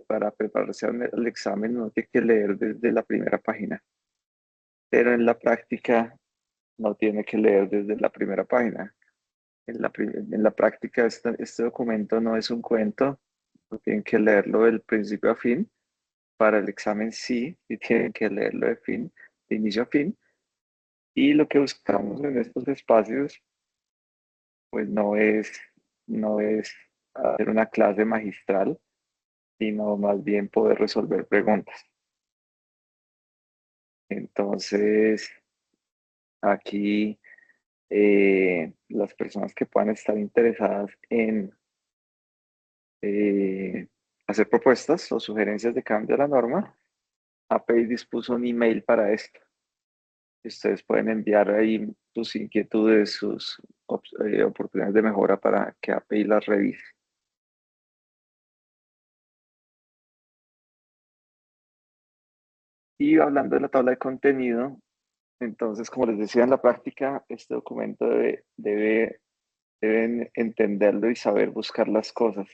para prepararse al examen uno tiene que leer desde la primera página, pero en la práctica no tiene que leer desde la primera página. En la práctica este documento no es un cuento, no tienen que leerlo del principio a fin. Para el examen sí, y tienen que leerlo de inicio a fin. Y lo que buscamos en estos espacios, pues no es hacer una clase magistral, sino más bien poder resolver preguntas. Entonces, aquí las personas que puedan estar interesadas en hacer propuestas o sugerencias de cambio a la norma, API dispuso un email para esto. Ustedes pueden enviar ahí sus inquietudes, sus oportunidades de mejora para que API las revise. Y hablando de la tabla de contenido, entonces, como les decía en la práctica, este documento deben entenderlo y saber buscar las cosas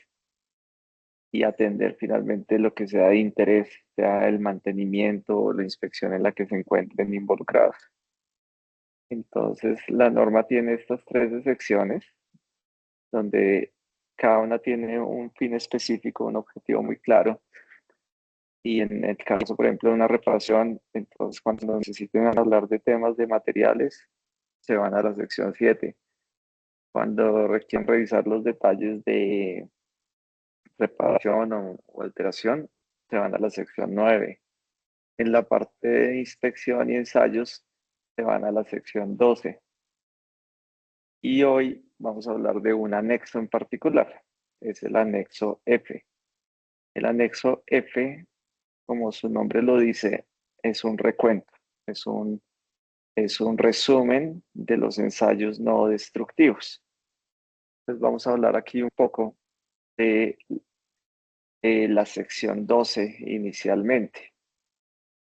y atender finalmente lo que sea de interés, sea el mantenimiento o la inspección en la que se encuentren involucrados. Entonces, la norma tiene estas tres secciones donde cada una tiene un fin específico, un objetivo muy claro. Y en el caso, por ejemplo, de una reparación, entonces cuando necesiten hablar de temas de materiales, se van a la sección 7. Cuando requieren revisar los detalles de reparación o alteración, se van a la sección 9. En la parte de inspección y ensayos, se van a la sección 12. Y hoy vamos a hablar de un anexo en particular, es el anexo F. El anexo F, como su nombre lo dice, es un recuento, es un, es un resumen de los ensayos no destructivos. Entonces vamos a hablar aquí un poco de la sección 12 inicialmente.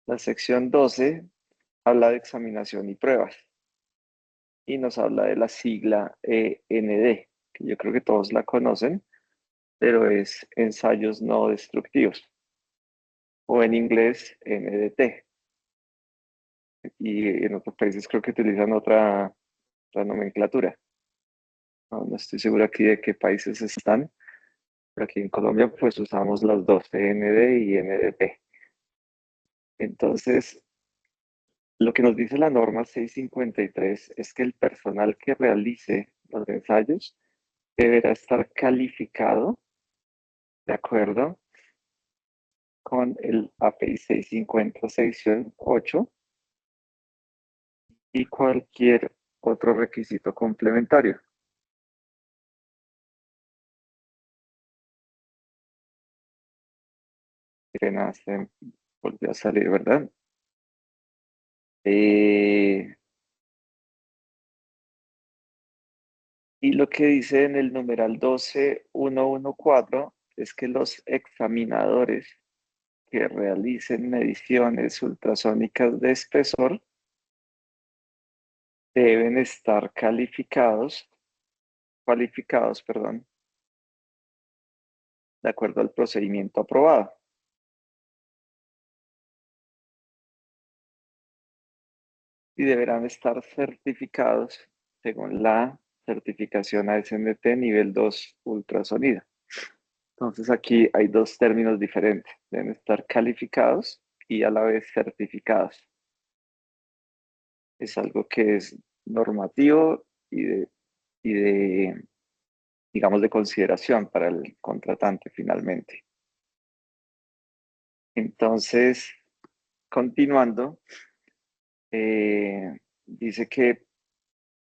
La sección 12 habla de examinación y pruebas y nos habla de la sigla END, que yo creo que todos la conocen, pero es ensayos no destructivos o en inglés NDT. Y en otros países creo que utilizan otra nomenclatura. No estoy seguro aquí de qué países están, pero aquí en Colombia pues usamos las dos, END y NDT. Entonces, lo que nos dice la norma 653 es que el personal que realice los ensayos deberá estar calificado de acuerdo con el API 650 sección 8 y cualquier otro requisito complementario. Apenas volvió a salir, ¿verdad? Eh, y lo que dice en el numeral 12114 es que los examinadores que realicen mediciones ultrasónicas de espesor deben estar cualificados, perdón, de acuerdo al procedimiento aprobado y deberán estar certificados según la certificación ASNT nivel 2 ultrasonido. Entonces aquí hay dos términos diferentes. Deben estar calificados y a la vez certificados. Es algo que es normativo y de, digamos, de consideración para el contratante finalmente. Entonces, continuando, dice que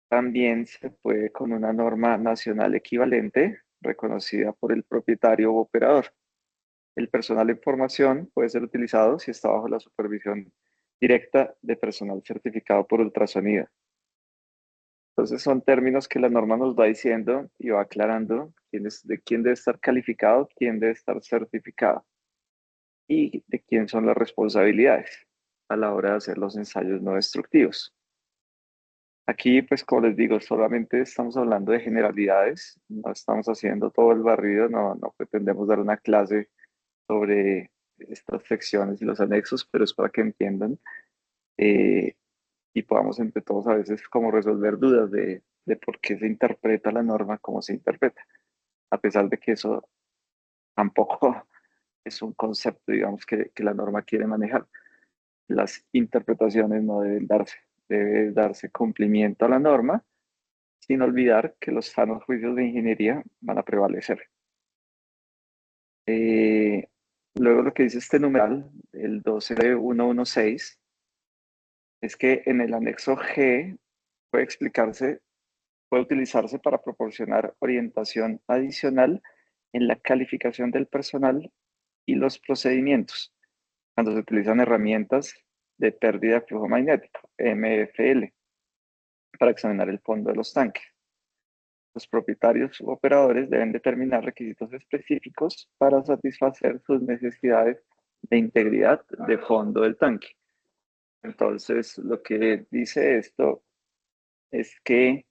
también se puede con una norma nacional equivalente reconocida por el propietario o operador. El personal en formación puede ser utilizado si está bajo la supervisión directa de personal certificado por ultrasonido. Entonces son términos que la norma nos va diciendo y va aclarando de quién debe estar calificado, quién debe estar certificado y de quién son las responsabilidades a la hora de hacer los ensayos no destructivos. Aquí, pues como les digo, solamente estamos hablando de generalidades, no estamos haciendo todo el barrido, no pretendemos dar una clase sobre estas secciones y los anexos, pero es para que entiendan eh, y podamos entre todos a veces como resolver dudas de por qué se interpreta la norma como se interpreta, a pesar de que eso tampoco es un concepto, digamos, que la norma quiere manejar. Las interpretaciones no deben darse, debe darse cumplimiento a la norma, sin olvidar que los sanos juicios de ingeniería van a prevalecer. Eh, Luego lo que dice este numeral, el 12116, es que en el anexo G puede explicarse, puede utilizarse para proporcionar orientación adicional en la calificación del personal y los procedimientos, cuando se utilizan herramientas de pérdida de flujo magnético, MFL, para examinar el fondo de los tanques. Los propietarios u operadores deben determinar requisitos específicos para satisfacer sus necesidades de integridad de fondo del tanque. Entonces, lo que dice esto es que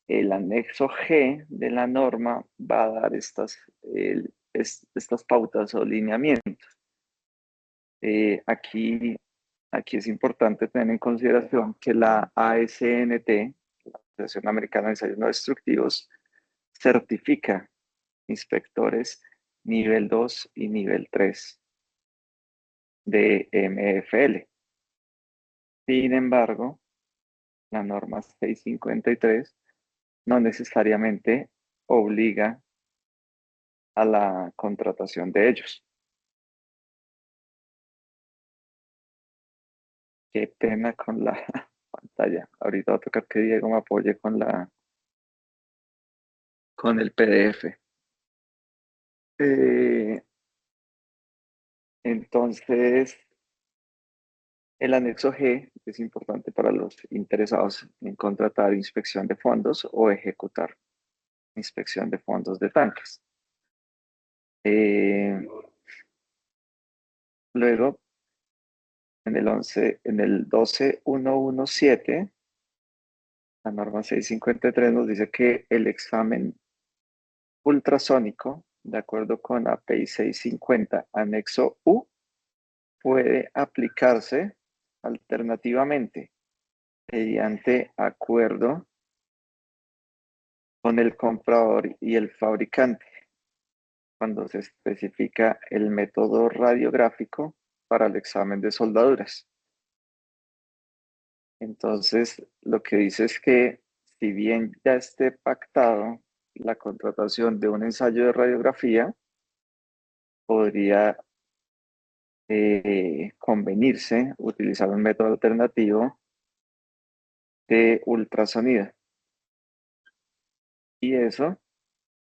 el anexo G de la norma va a dar estas pautas o lineamientos. Aquí es importante tener en consideración que la ASNT, la Asociación Americana de Ensayos No Destructivos, certifica inspectores nivel 2 y nivel 3 de MFL. Sin embargo, la norma 653 no necesariamente obliga a la contratación de ellos. Qué pena con la pantalla. Ahorita va a tocar que Diego me apoye con el PDF. Eh, entonces, el anexo G es importante para los interesados en contratar inspección de fondos o ejecutar inspección de fondos de tanques. Eh, Luego, en el 12117, la norma 653 nos dice que el examen ultrasónico, de acuerdo con API 650, anexo U, puede aplicarse alternativamente mediante acuerdo con el comprador y el fabricante, cuando se especifica el método radiográfico para el examen de soldaduras. Entonces, lo que dice es que si bien ya esté pactado la contratación de un ensayo de radiografía, podría convenirse utilizar un método alternativo de ultrasonido. Y eso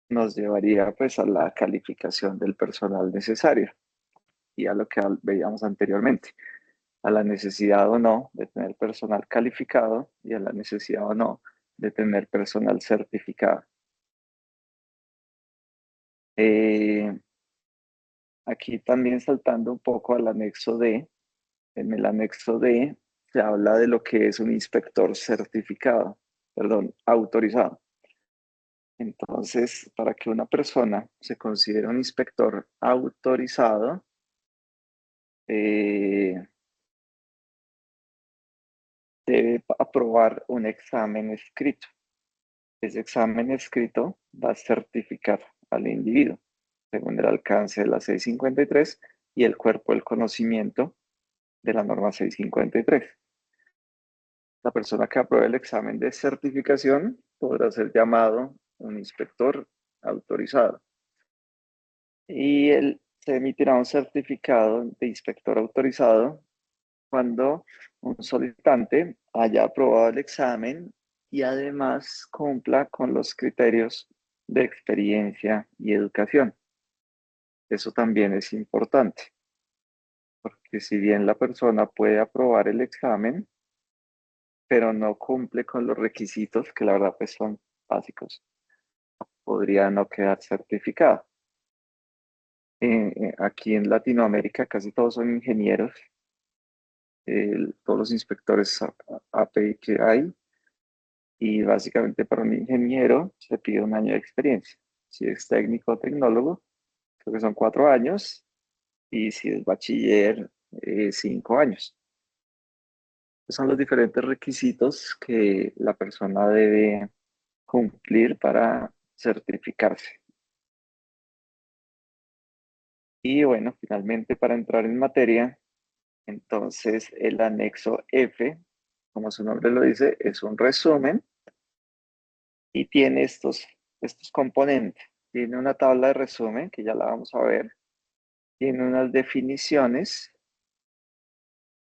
nos llevaría pues a la calificación del personal necesario y a lo que veíamos anteriormente, a la necesidad o no de tener personal calificado y a la necesidad o no de tener personal certificado. Eh, Aquí también saltando un poco al anexo D, en el anexo D se habla de lo que es un inspector certificado, perdón, autorizado. Entonces, para que una persona se considere un inspector autorizado, eh, debe aprobar un examen escrito. Ese examen escrito va a certificar al individuo según el alcance de la 653 y el cuerpo del conocimiento de la norma 653. La persona que apruebe el examen de certificación podrá ser llamado un inspector autorizado y él se emitirá un certificado de inspector autorizado cuando un solicitante haya aprobado el examen y además cumpla con los criterios de experiencia y educación. Eso también es importante, porque si bien la persona puede aprobar el examen, pero no cumple con los requisitos, que la verdad pues son básicos, podría no quedar certificado. Aquí en Latinoamérica casi todos son ingenieros, todos los inspectores API que hay, y básicamente para un ingeniero se pide un año de experiencia. Si es técnico o tecnólogo, creo que son 4 años, y si es bachiller, 5 años. Son los diferentes requisitos que la persona debe cumplir para certificarse. Y bueno, finalmente para entrar en materia, entonces el anexo F, como su nombre lo dice, es un resumen y tiene estos componentes. Tiene una tabla de resumen, que ya la vamos a ver. Tiene unas definiciones.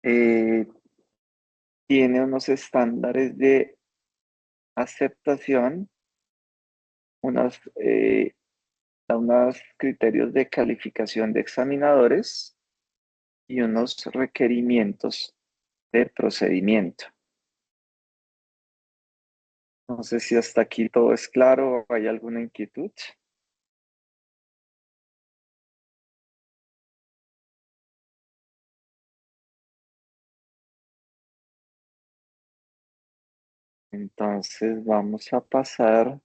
eh, Tiene unos estándares de aceptación, unos, unos criterios de calificación de examinadores y unos requerimientos de procedimiento. No sé si hasta aquí todo es claro o hay alguna inquietud. Entonces vamos a pasar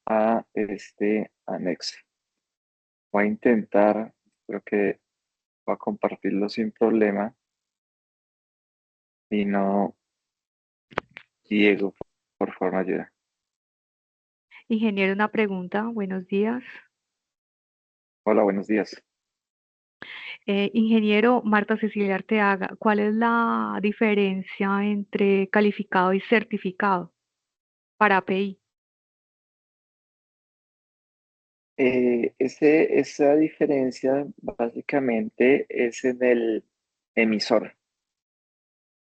a este anexo. Voy a intentar, creo que voy a compartirlo sin problema y no, Diego, por favor, me ayuda. Ingeniero, una pregunta. Buenos días. Hola, buenos días. Ingeniero Marta Cecilia Arteaga, ¿cuál es la diferencia entre calificado y certificado para API? Esa diferencia básicamente es en el emisor.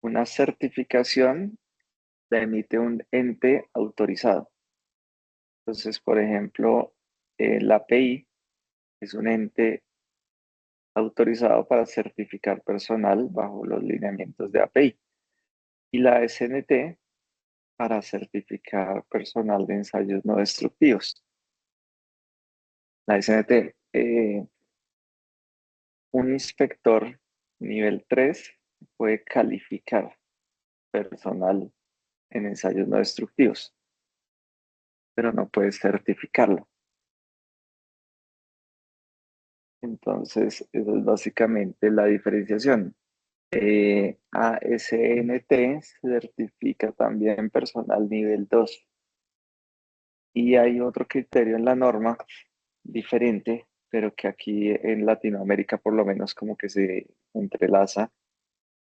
Una certificación la emite un ente autorizado. Entonces, por ejemplo, la API es un ente autorizado para certificar personal bajo los lineamientos de API y la SNT para certificar personal de ensayos no destructivos. La SNT, un inspector nivel 3 puede calificar personal en ensayos no destructivos, pero no puede certificarlo. Entonces, eso es básicamente la diferenciación. ASNT certifica también personal nivel 2 y hay otro criterio en la norma diferente, pero que aquí en Latinoamérica por lo menos como que se entrelaza,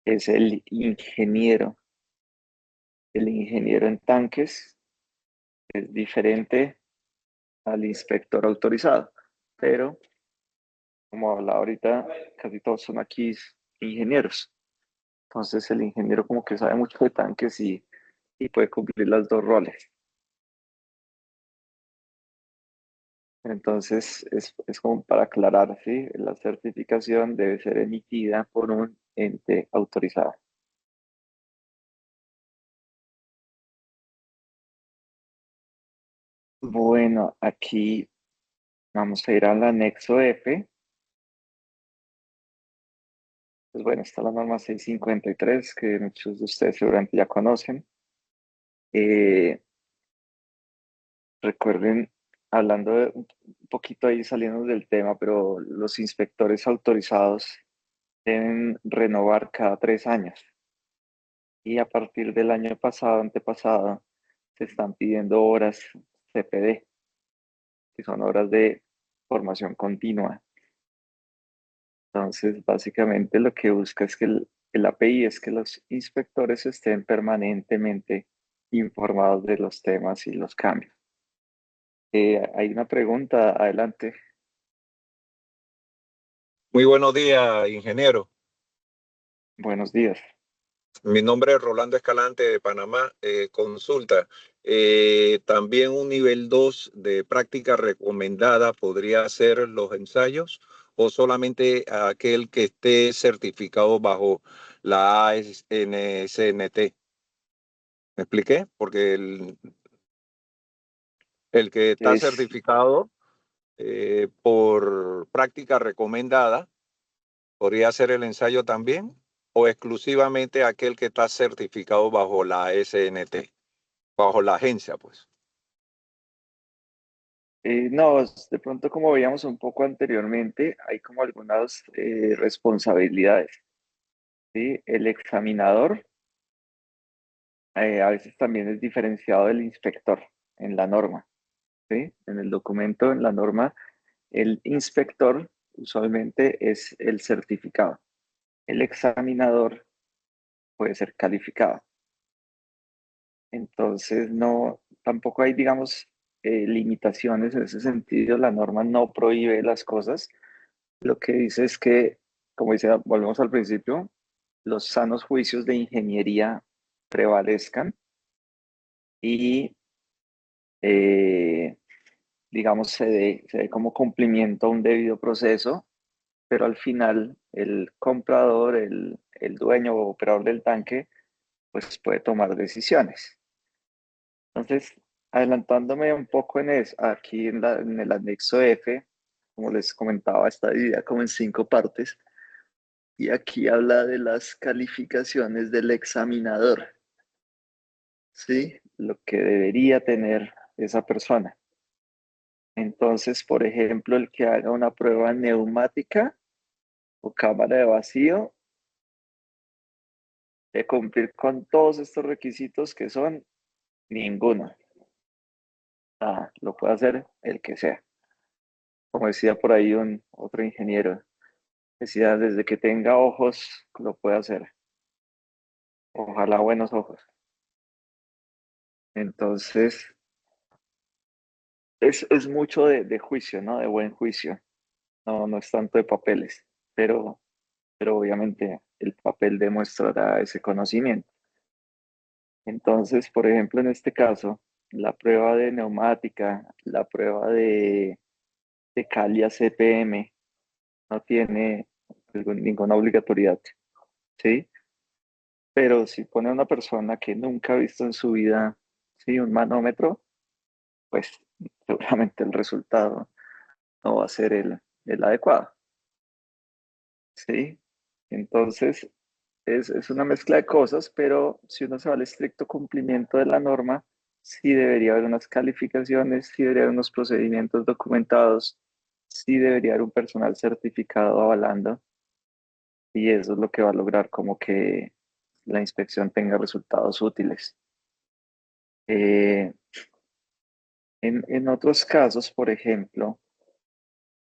es el ingeniero. El ingeniero en tanques es diferente al inspector autorizado, pero como hablaba ahorita, casi todos son aquí ingenieros. Entonces el ingeniero como que sabe mucho de tanques y puede cumplir las dos roles. Entonces es como para aclarar, ¿sí? La certificación debe ser emitida por un ente autorizado. Bueno, aquí vamos a ir al anexo F. Pues bueno, está la norma 653 que muchos de ustedes seguramente ya conocen. Eh, Recuerden, hablando de un poquito ahí saliendo del tema, pero los inspectores autorizados deben renovar cada 3 años. Y a partir del año pasado, antepasado, se están pidiendo horas CPD, que son horas de formación continua. Entonces, básicamente lo que busca es que el API es que los inspectores estén permanentemente informados de los temas y los cambios. Hay una pregunta, adelante. Muy buenos días, ingeniero. Buenos días. Mi nombre es Rolando Escalante de Panamá. Consulta. También un nivel 2 de práctica recomendada podría hacer los ensayos o solamente aquel que esté certificado bajo la ASNT. ¿Me expliqué? Porque el que está Es, certificado por práctica recomendada ¿podría hacer el ensayo también o exclusivamente aquel que está certificado bajo la SNT, bajo la agencia, pues? No, de pronto como veíamos un poco anteriormente, hay como algunas responsabilidades, ¿sí? El examinador a veces también es diferenciado del inspector en la norma, ¿sí? En el documento, en la norma, el inspector usualmente es el certificado. El examinador puede ser calificado. Entonces, no, tampoco hay, digamos, limitaciones en ese sentido. La norma no prohíbe las cosas. Lo que dice es que, como dice, volvemos al principio, los sanos juicios de ingeniería prevalezcan y, eh, digamos, se dé como cumplimiento a un debido proceso, pero al final el comprador, el dueño o operador del tanque, pues puede tomar decisiones. Entonces, adelantándome un poco en eso, aquí en el anexo F, como les comentaba, está dividida como en 5 partes y aquí habla de las calificaciones del examinador, ¿sí? Lo que debería tener esa persona. Entonces, por ejemplo, el que haga una prueba neumática o cámara de vacío, de cumplir con todos estos requisitos que son ninguno. Ah, lo puede hacer el que sea. Como decía por ahí un otro ingeniero, decía, desde que tenga ojos, lo puede hacer. Ojalá buenos ojos. Entonces, es mucho de juicio, ¿no? De buen juicio. No, no es tanto de papeles, pero obviamente el papel demostrará ese conocimiento. Entonces, por ejemplo, en este caso, la prueba de neumática, la prueba de Calia CPM no tiene ninguna obligatoriedad, ¿sí? Pero si pone a una persona que nunca ha visto en su vida, ¿sí? Un manómetro, pues seguramente el resultado no va a ser el adecuado, ¿sí? Entonces, es una mezcla de cosas, pero si uno se va al estricto cumplimiento de la norma, sí debería haber unas calificaciones, sí debería haber unos procedimientos documentados, sí debería haber un personal certificado avalando, y eso es lo que va a lograr como que la inspección tenga resultados útiles. Eh, en otros casos, por ejemplo,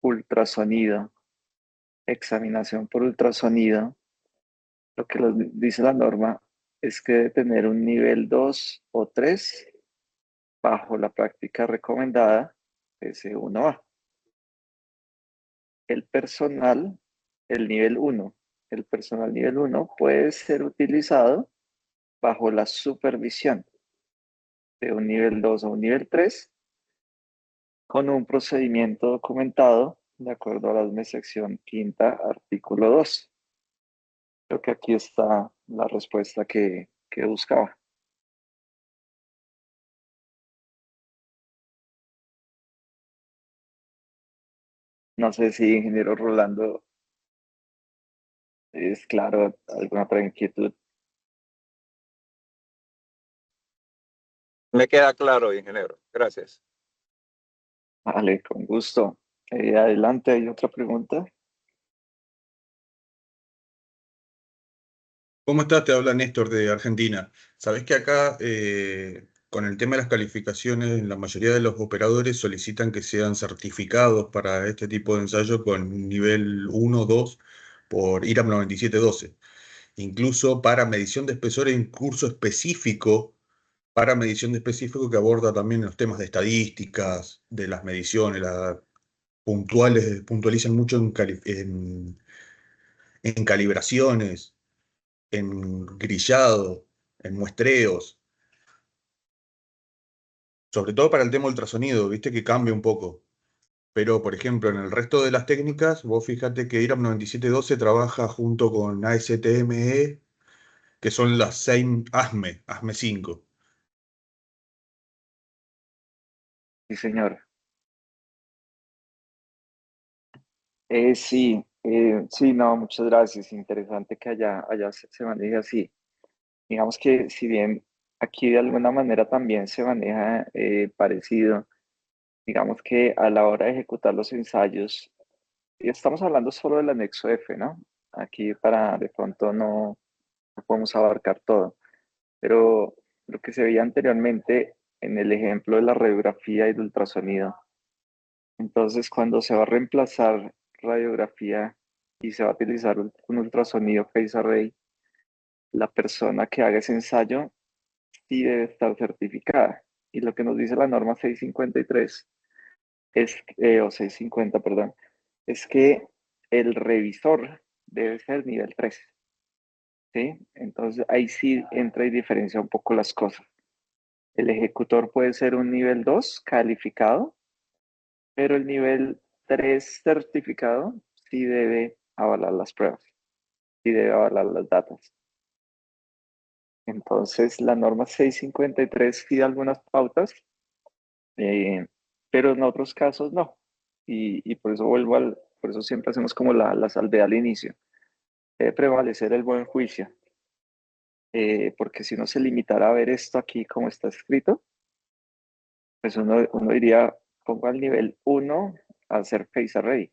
ultrasonido, examinación por ultrasonido, lo que dice la norma es que debe tener un nivel 2 o 3 bajo la práctica recomendada S1A. El personal, el nivel 1, el personal nivel 1 puede ser utilizado bajo la supervisión de un nivel 2 o un nivel 3 con un procedimiento documentado de acuerdo a la sección quinta, artículo 2. Creo que aquí está la respuesta que buscaba. No sé si, ingeniero Rolando, es claro alguna otra inquietud. Me queda claro, ingeniero. Gracias. Vale, con gusto. Adelante, ¿hay otra pregunta? ¿Cómo estás? Te habla Néstor de Argentina. Sabés que acá, con el tema de las calificaciones, la mayoría de los operadores solicitan que sean certificados para este tipo de ensayo con nivel 1 o 2 por IRAM 9712. Incluso para medición de espesor hay un curso específico para medición de específico que aborda también los temas de estadísticas, de las mediciones, puntualizan mucho en calibraciones, en grillado, en muestreos, sobre todo para el tema ultrasonido, viste que cambia un poco. Pero, por ejemplo, en el resto de las técnicas, vos fíjate que IRAM 9712 trabaja junto con ASTME, que son las same ASME 5. Sí, señor. Sí, no, muchas gracias. Interesante que allá se maneje así. Digamos que si bien aquí de alguna manera también se maneja parecido, Digamos que a la hora de ejecutar los ensayos, y estamos hablando solo del anexo F, ¿no? Aquí para de pronto no podemos abarcar todo, pero lo que se veía anteriormente en el ejemplo de la radiografía y del ultrasonido. Entonces, cuando se va a reemplazar radiografía y se va a utilizar un ultrasonido phase array, la persona que haga ese ensayo sí debe estar certificada. Y lo que nos dice la norma 653 o 650, perdón, es que el revisor debe ser nivel 3, ¿sí? Entonces ahí sí entra y diferencia un poco las cosas. El ejecutor puede ser un nivel 2 calificado, pero el nivel 3 certificado sí debe avalar las pruebas, sí debe avalar las datas. Entonces la norma 653 sí da algunas pautas, eh, pero en otros casos no. Y por eso por eso siempre hacemos como la salvedad al inicio. Debe prevalecer el buen juicio, porque si uno se limitara a ver esto aquí como está escrito, pues uno diría, pongo al nivel 1 a hacer face array,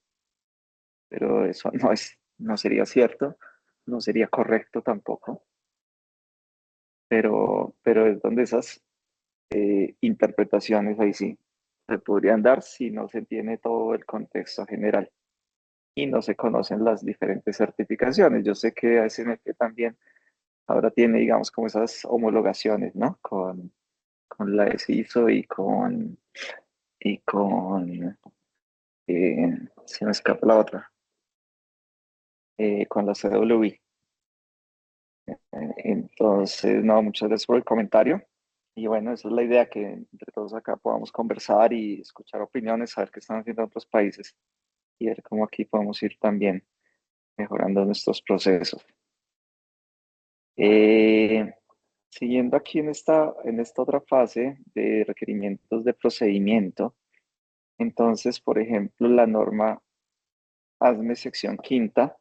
pero eso no sería cierto, no sería correcto tampoco, pero es donde esas interpretaciones ahí sí se podrían dar si no se tiene todo el contexto general y no se conocen las diferentes certificaciones. Yo sé que ASMP también ahora tiene, digamos, como esas homologaciones, ¿no? Con la SISO y con se me escapa la otra, con la CWI. Entonces, no, muchas gracias por el comentario. Y bueno, esa es la idea, que entre todos acá podamos conversar y escuchar opiniones, saber qué están haciendo otros países y ver cómo aquí podemos ir también mejorando nuestros procesos. Eh, Siguiendo aquí en esta otra fase de requerimientos de procedimiento, entonces, por ejemplo, la norma ASME sección quinta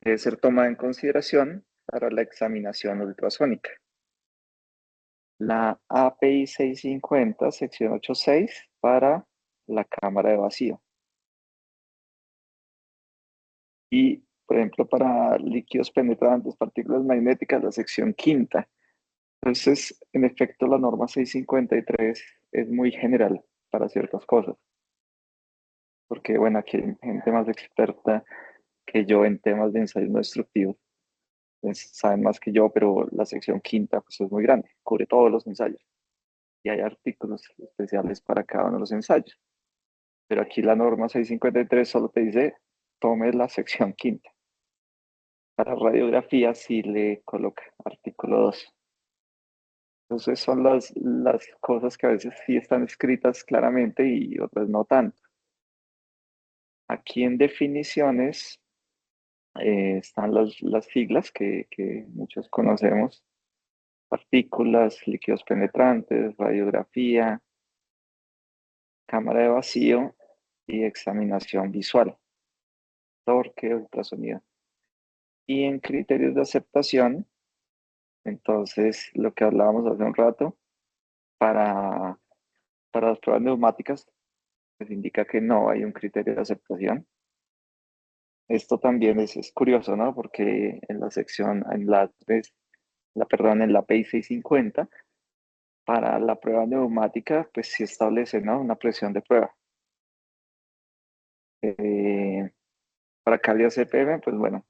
debe ser tomada en consideración para la examinación ultrasónica. La API 650, sección 86, para la cámara de vacío. Y, por ejemplo, para líquidos penetrantes, partículas magnéticas, la sección quinta. Entonces, en efecto, la norma 653 es muy general para ciertas cosas, porque, bueno, aquí hay gente más experta que yo en temas de ensayos no destructivos, pues, saben más que yo, pero la sección quinta pues, es muy grande, cubre todos los ensayos y hay artículos especiales para cada uno de los ensayos. Pero aquí la norma 653 solo te dice, tome la sección quinta. Para radiografía sí le coloca artículo 2. Entonces son las cosas que a veces sí están escritas claramente y otras no tanto. Aquí en definiciones están las siglas que muchos conocemos: partículas, líquidos penetrantes, radiografía, cámara de vacío y examinación visual, torque, ultrasonido. Y en criterios de aceptación, entonces lo que hablábamos hace un rato, para, para las pruebas neumáticas, pues indica que no hay un criterio de aceptación. Esto también es curioso, ¿no? Porque en la sección, en la PI 650, para la prueba neumática, pues sí establece, ¿no? Una presión de prueba. Eh, para calidad CPM, pues bueno,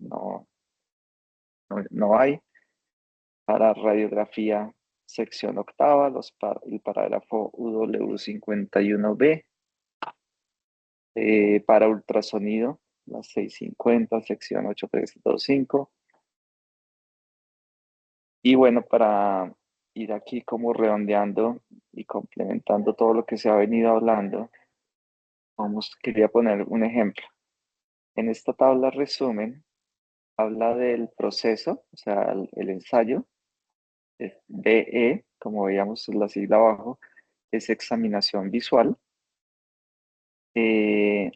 no hay. Para radiografía, sección octava, el parágrafo UW51B. Para ultrasonido, la 650, sección 8325. Y bueno, para ir aquí como redondeando y complementando todo lo que se ha venido hablando, quería poner un ejemplo. En esta tabla resumen, habla del proceso, o sea, el ensayo, es DE, como veíamos en la sigla abajo, es examinación visual.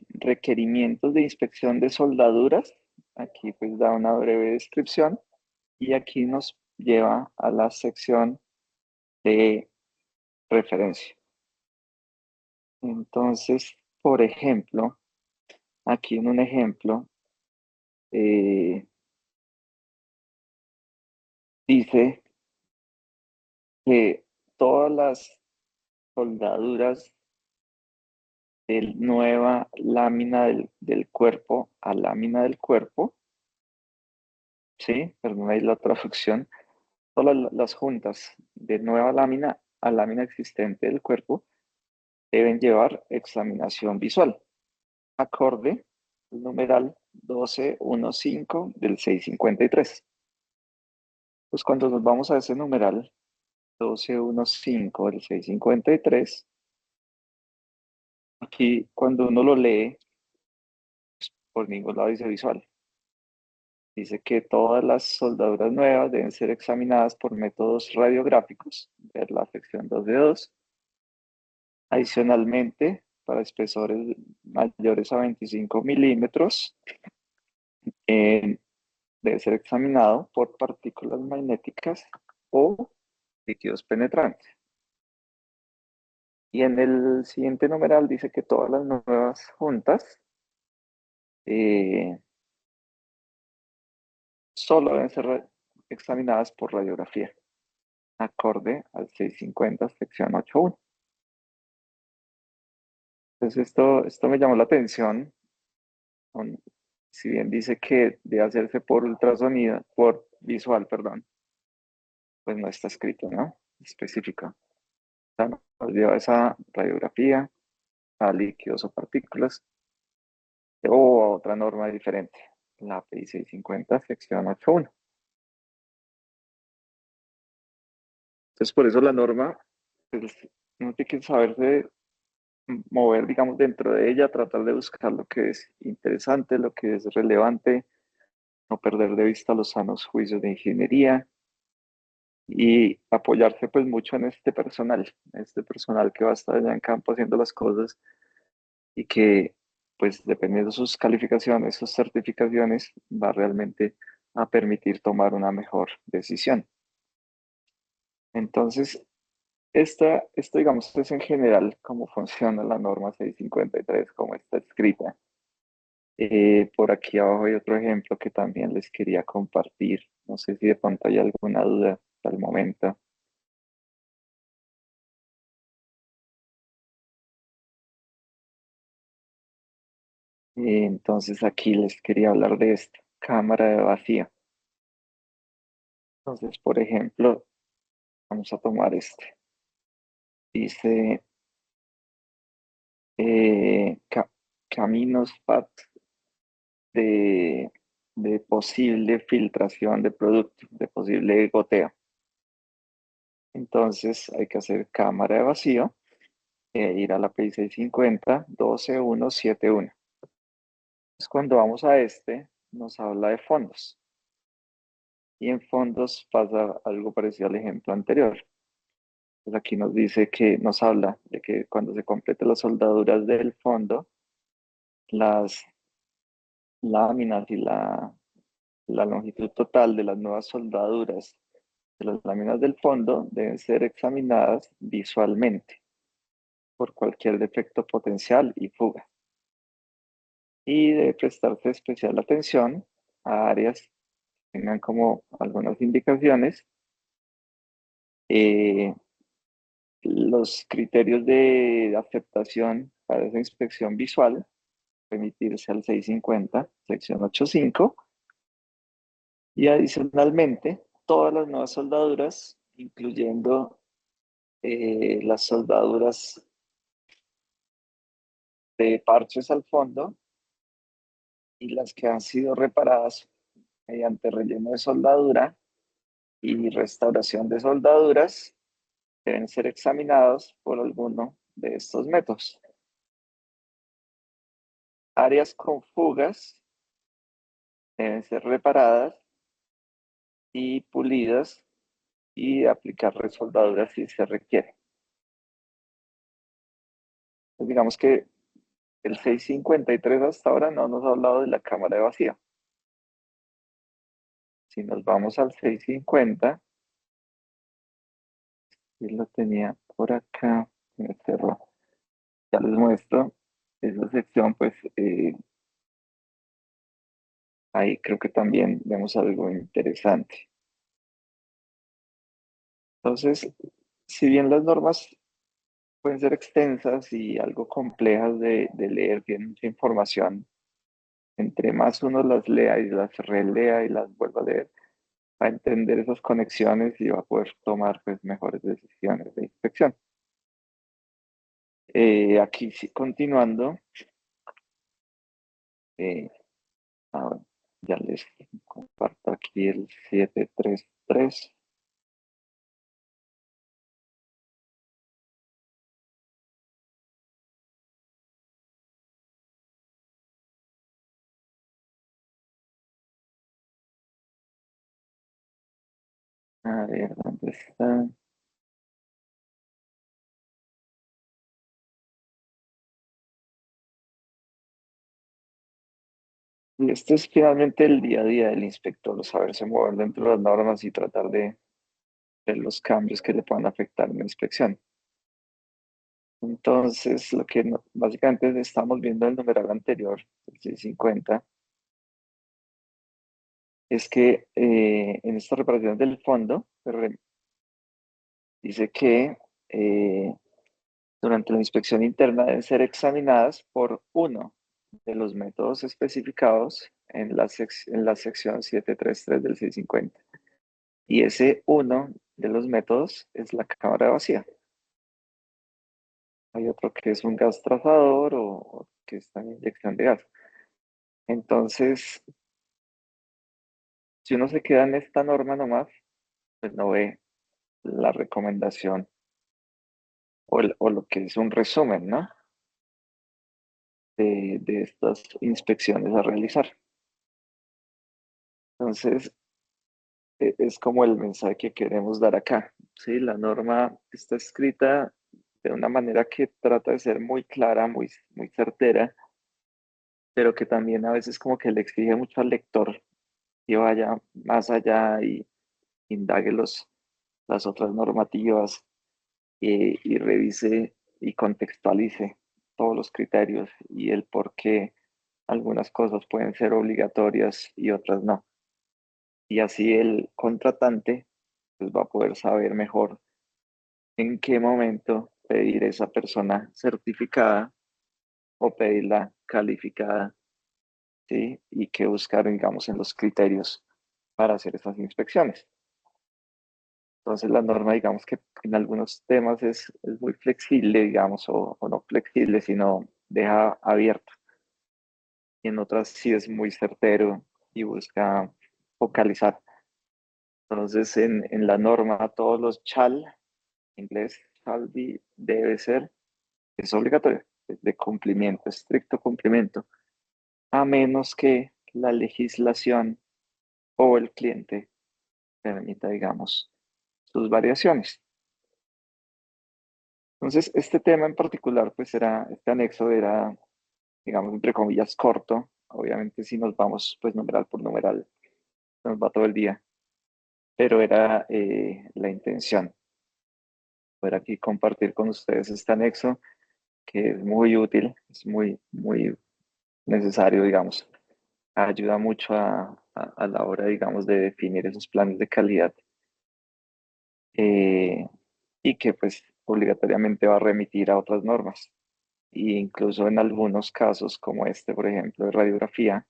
Requerimientos de inspección de soldaduras, aquí pues da una breve descripción y aquí nos lleva a la sección de referencia. Entonces, por ejemplo, aquí en un ejemplo, eh, dice que todas las soldaduras de nueva lámina del cuerpo a lámina del cuerpo, ¿sí? Perdón, ahí la traducción. Todas las juntas de nueva lámina a lámina existente del cuerpo deben llevar examinación visual, acorde al numeral 1215 del 653. Pues cuando nos vamos a ese numeral 1215 del 653, aquí cuando uno lo lee, por ningún lado dice visual. Dice que todas las soldaduras nuevas deben ser examinadas por métodos radiográficos, ver la sección 2 de 2. Adicionalmente, para espesores mayores a 25 milímetros, eh, debe ser examinado por partículas magnéticas o líquidos penetrantes. Y en el siguiente numeral dice que todas las nuevas juntas eh, solo deben ser examinadas por radiografía, acorde al 650, sección 8.1. Entonces esto me llamó la atención. Si bien dice que debe hacerse por ultrasonido, por visual, perdón, pues no está escrito, ¿no? Específico. O sea, nos lleva esa radiografía a líquidos o partículas o a otra norma diferente, la API 650, sección 8.1. Entonces, por eso la norma, pues, uno tiene que saberse mover, digamos, dentro de ella, tratar de buscar lo que es interesante, lo que es relevante, no perder de vista los sanos juicios de ingeniería y apoyarse pues mucho en este personal que va a estar allá en campo haciendo las cosas y que pues dependiendo de sus calificaciones, sus certificaciones, va realmente a permitir tomar una mejor decisión. Entonces, esto digamos es en general cómo funciona la norma 653, cómo está escrita. Por aquí abajo hay otro ejemplo que también les quería compartir. No sé si de pronto hay alguna duda hasta el momento. Entonces aquí les quería hablar de esta cámara de vacío. Entonces, por ejemplo, vamos a tomar este. Dice caminos PAT de, de posible filtración de producto, de posible goteo. Entonces hay que hacer cámara de vacío e ir a la API 650 12171. Entonces, cuando vamos a este, nos habla de fondos. Y en fondos pasa algo parecido al ejemplo anterior. Pues aquí nos dice que nos habla de que cuando se completen las soldaduras del fondo, las láminas y la longitud total de las nuevas soldaduras de las láminas del fondo deben ser examinadas visualmente por cualquier defecto potencial y fuga. Y debe prestarse especial atención a áreas que tengan como algunas indicaciones. Los criterios de aceptación para esa inspección visual, remitirse al 650, sección 8.5, y adicionalmente todas las nuevas soldaduras, incluyendo las soldaduras de parches al fondo y las que han sido reparadas mediante relleno de soldadura y restauración de soldaduras, deben ser examinados por alguno de estos métodos. Áreas con fugas deben ser reparadas y pulidas y aplicar resoldaduras si se requiere. Pues digamos que el 653 hasta ahora no nos ha hablado de la cámara de vacío. Si nos vamos al 650, y lo tenía por acá, me cerró. Ya les muestro esa sección, pues ahí creo que también vemos algo interesante. Entonces, si bien las normas pueden ser extensas y algo complejas de leer, tienen mucha información, entre más uno las lea y las relea y las vuelva a leer, va a entender esas conexiones y va a poder tomar pues mejores decisiones de inspección. Aquí sí, continuando, eh, ahora ya les comparto aquí el 733. A ver, ¿dónde está? Y este es finalmente el día a día del inspector, saberse mover dentro de las normas y tratar de ver los cambios que le puedan afectar en la inspección. Entonces, lo que básicamente estamos viendo en el numeral anterior, el 650, es que en esta reparación del fondo, dice que durante la inspección interna deben ser examinadas por uno de los métodos especificados en en la sección 733 del 650. Y ese uno de los métodos es la cámara vacía. Hay otro que es un gas trazador o que está en inyección de gas. Entonces, si uno se queda en esta norma nomás, pues no ve la recomendación o lo que es un resumen, ¿no? De estas inspecciones a realizar. Entonces, es como el mensaje que queremos dar acá. ¿Sí? La norma está escrita de una manera que trata de ser muy clara, muy certera, pero que también a veces como que le exige mucho al lector que vaya más allá y indague las otras normativas y revise y contextualice todos los criterios y el por qué algunas cosas pueden ser obligatorias y otras no. Y así el contratante pues, va a poder saber mejor en qué momento pedir esa persona certificada o pedirla calificada, ¿sí? Y qué buscar, digamos, en los criterios para hacer esas inspecciones. Entonces la norma, digamos que en algunos temas es muy flexible, digamos, o no flexible, sino deja abierto. Y en otras sí es muy certero y busca focalizar. Entonces en la norma todos los shall, en inglés shall be, debe ser, es obligatorio, es de cumplimiento, estricto cumplimiento, a menos que la legislación o el cliente permita, digamos, sus variaciones. Entonces, este tema en particular, pues era, este anexo era, digamos, entre comillas, corto. Obviamente, si nos vamos, pues, numeral por numeral, nos va todo el día. Pero era la intención, poder aquí compartir con ustedes este anexo, que es muy útil, es muy necesario, digamos. Ayuda mucho a la hora, digamos, de definir esos planes de calidad. eh, y que, pues, obligatoriamente va a remitir a otras normas. E incluso en algunos casos, como este, por ejemplo, de radiografía,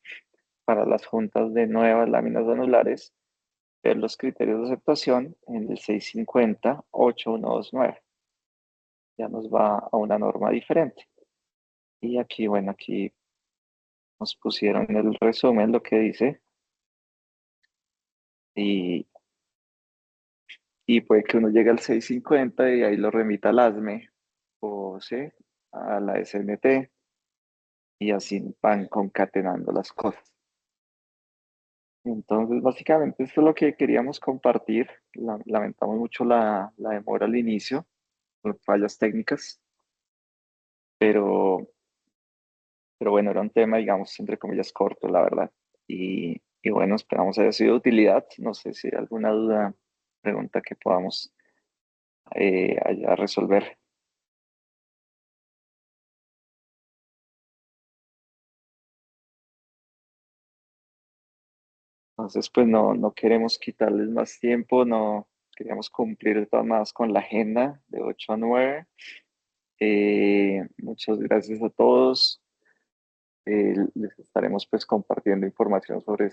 para las juntas de nuevas láminas anulares, ver los criterios de aceptación en el 650-8129. Ya nos va a una norma diferente. Y aquí, bueno, aquí nos pusieron el resumen, lo que dice, y, y puede que uno llegue al 650 y ahí lo remita al ASME o sí, a la SNT, y así van concatenando las cosas. Entonces, básicamente, esto es lo que queríamos compartir. Lamentamos mucho la demora al inicio, por fallas técnicas, pero, pero bueno, era un tema, digamos, entre comillas, corto, la verdad. Y bueno, esperamos haya sido de utilidad. No sé si hay alguna duda, pregunta que podamos allá resolver. Entonces, pues no queremos quitarles más tiempo, no queríamos cumplir de todas maneras con la agenda de 8 a 9. Muchas gracias a todos. Les estaremos pues compartiendo información sobre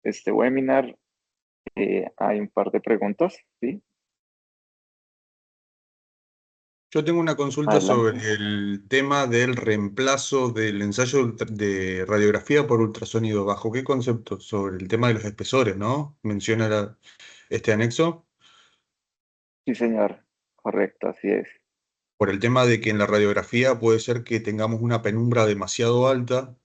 este webinar. Hay un par de preguntas, ¿sí? Yo tengo una consulta sobre Adelante. el tema del reemplazo del ensayo de radiografía por ultrasonido. ¿Bajo qué concepto? Sobre el tema de los espesores, ¿no? Menciona este anexo. Sí, señor. Correcto, así es. Por el tema de que en la radiografía puede ser que tengamos una penumbra demasiado alta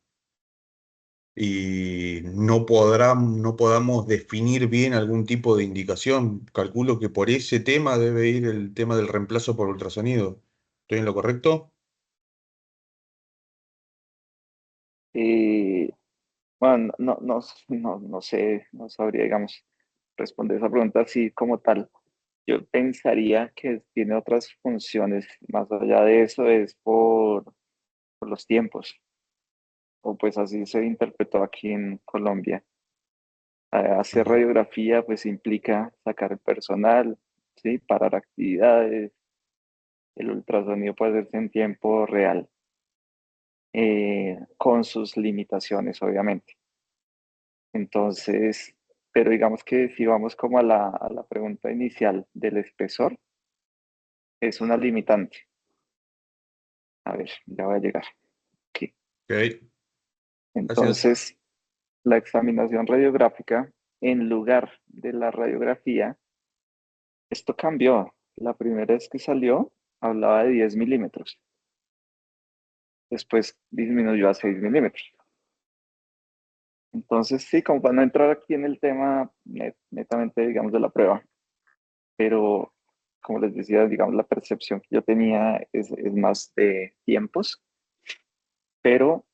y no podamos definir bien algún tipo de indicación. Calculo que por ese tema debe ir el tema del reemplazo por ultrasonido. ¿Estoy en lo correcto? Eh, bueno, no sé, no sabría, digamos, responder esa pregunta así como tal. Yo pensaría que tiene otras funciones. Más allá de eso, es por los tiempos, o pues así se interpretó aquí en Colombia. Hacer Ajá. radiografía pues implica sacar el personal, ¿sí? Parar actividades. El ultrasonido puede hacerse en tiempo real, con sus limitaciones, obviamente. Entonces, pero digamos que si vamos como a la pregunta inicial del espesor, es una limitante. A ver, ya voy a llegar. Aquí. Ok, gracias. Entonces, la examinación radiográfica, en lugar de la radiografía, esto cambió. La primera vez que salió, hablaba de 10 milímetros. Después disminuyó a 6 milímetros. Entonces, sí, como para no entrar aquí en el tema netamente, digamos, de la prueba, pero como les decía, digamos, la percepción que yo tenía es más de tiempos, pero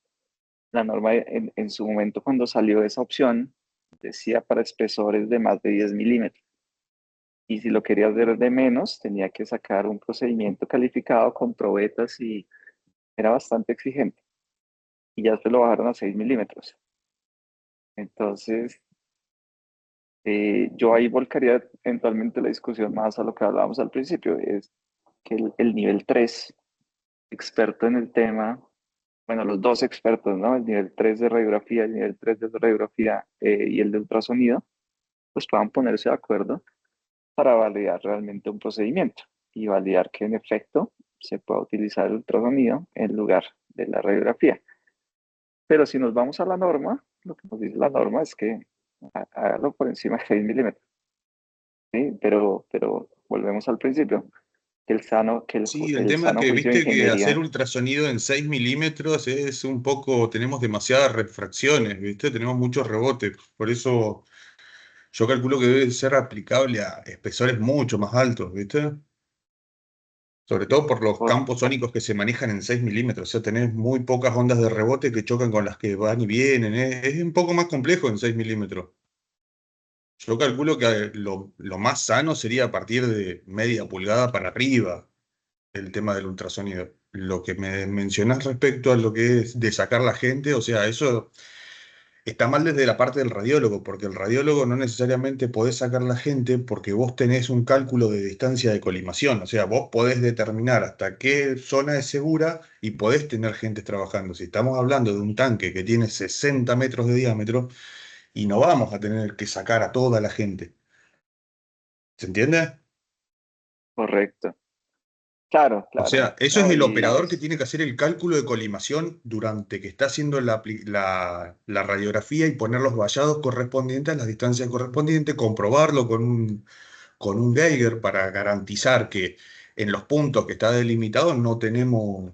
la norma en su momento cuando salió esa opción decía para espesores de más de 10 milímetros. Y si lo quería hacer de menos, tenía que sacar un procedimiento calificado con probetas y era bastante exigente. Y ya se lo bajaron a 6 milímetros. Entonces, yo ahí volcaría eventualmente la discusión más a lo que hablábamos al principio, es que el nivel 3 experto en el tema, bueno, los dos expertos, ¿no? El nivel 3 de radiografía, el nivel 3 de radiografía y el de ultrasonido, pues puedan ponerse de acuerdo para validar realmente un procedimiento y validar que en efecto se pueda utilizar el ultrasonido en lugar de la radiografía. Pero si nos vamos a la norma, lo que nos dice la norma es que hágalo por encima de 6 milímetros, ¿sí? Pero volvemos al principio, que Sí, el el tema es sano que juicio de viste que hacer ingeniería, ultrasonido en 6 milímetros es un poco, tenemos demasiadas refracciones, ¿viste? Tenemos muchos rebotes. Por eso yo calculo que debe ser aplicable a espesores mucho más altos, ¿viste? Sobre todo por los por, campos sónicos que se manejan en 6 milímetros. O sea, tenés muy pocas ondas de rebote que chocan con las que van y vienen. Es un poco más complejo en 6 milímetros. Yo calculo que lo más sano sería a partir de media pulgada para arriba el tema del ultrasonido. Lo que me mencionás respecto a lo que es de sacar la gente, o sea, eso está mal desde la parte del radiólogo, porque el radiólogo no necesariamente podés sacar la gente porque vos tenés un cálculo de distancia de colimación, o sea, vos podés determinar hasta qué zona es segura y podés tener gente trabajando. Si estamos hablando de un tanque que tiene 60 metros de diámetro y no vamos a tener que sacar a toda la gente, ¿se entiende? correcto. Claro, O claro, sea, eso es ¿no? el Y operador que tiene que hacer el cálculo de colimación durante que está haciendo la radiografía y poner los vallados correspondientes a las distancias correspondientes, comprobarlo con un Geiger para garantizar que en los puntos que está delimitado no tenemos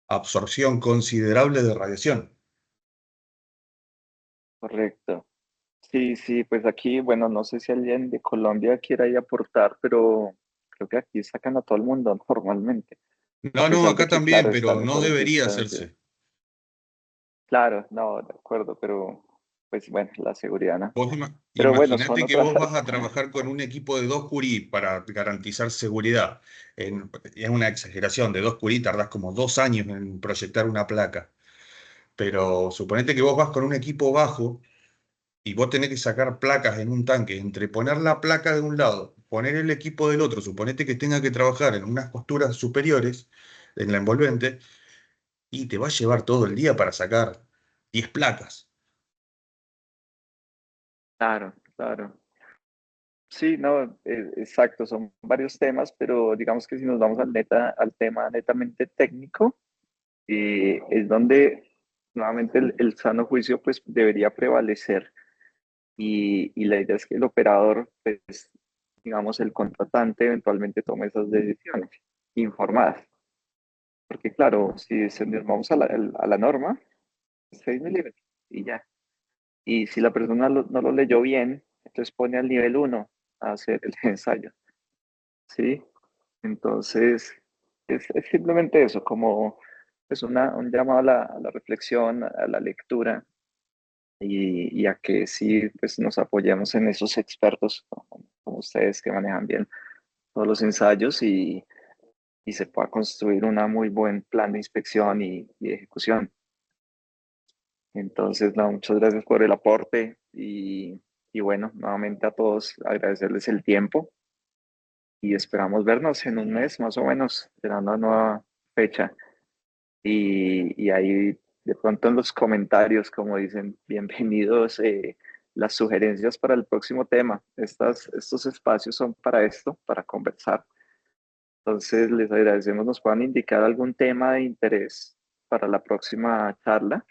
absorción considerable de radiación. correcto. Sí, sí, pues aquí, bueno, no sé si alguien de Colombia quiera ahí aportar, pero creo que aquí sacan a todo el mundo normalmente, a No, no, pesar de acá que, también, claro, están pero no mejores debería distancias. hacerse. Claro, no, de acuerdo, pero pues bueno, la seguridad, ¿no? Pero bueno, son Imagínate que otras. vos vas a trabajar con un equipo de 2 Curie para garantizar seguridad. Es una exageración, de 2 Curie tardás como 2 años en proyectar una placa. Pero suponete que vos vas con un equipo bajo y vos tenés que sacar placas en un tanque, entre poner la placa de un lado, poner el equipo del otro, suponete que tenga que trabajar en unas costuras superiores en la envolvente, y te va a llevar todo el día para sacar 10 placas. Claro, claro. Sí, no, exacto, son varios temas, pero digamos que si nos vamos al tema netamente técnico, es donde nuevamente el sano juicio pues debería prevalecer y la idea es que el operador, pues, digamos, el contratante eventualmente tome esas decisiones informadas. Porque claro, si nos vamos a la norma, 6 milímetros y ya. Y si la persona no lo leyó bien, entonces pone al nivel uno a hacer el ensayo, ¿sí? Entonces, es simplemente eso, como es un llamado a la reflexión, a la lectura y a que sí pues, nos apoyemos en esos expertos como ustedes que manejan bien todos los ensayos y se pueda construir un muy buen plan de inspección y ejecución. Entonces, no, muchas gracias por el aporte y bueno, nuevamente a todos agradecerles el tiempo y esperamos vernos en un mes más o menos, será una nueva fecha. Y ahí de pronto en los comentarios, como dicen, bienvenidos las sugerencias para el próximo tema. Estos espacios son para esto, para conversar. Entonces, les agradecemos, nos puedan indicar algún tema de interés para la próxima charla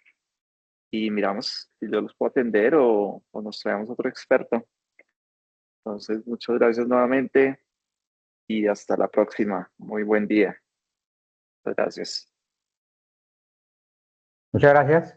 y miramos si yo los puedo atender o nos traemos otro experto. Entonces, muchas gracias nuevamente y hasta la próxima. Muy buen día. Muchas gracias. Muchas gracias.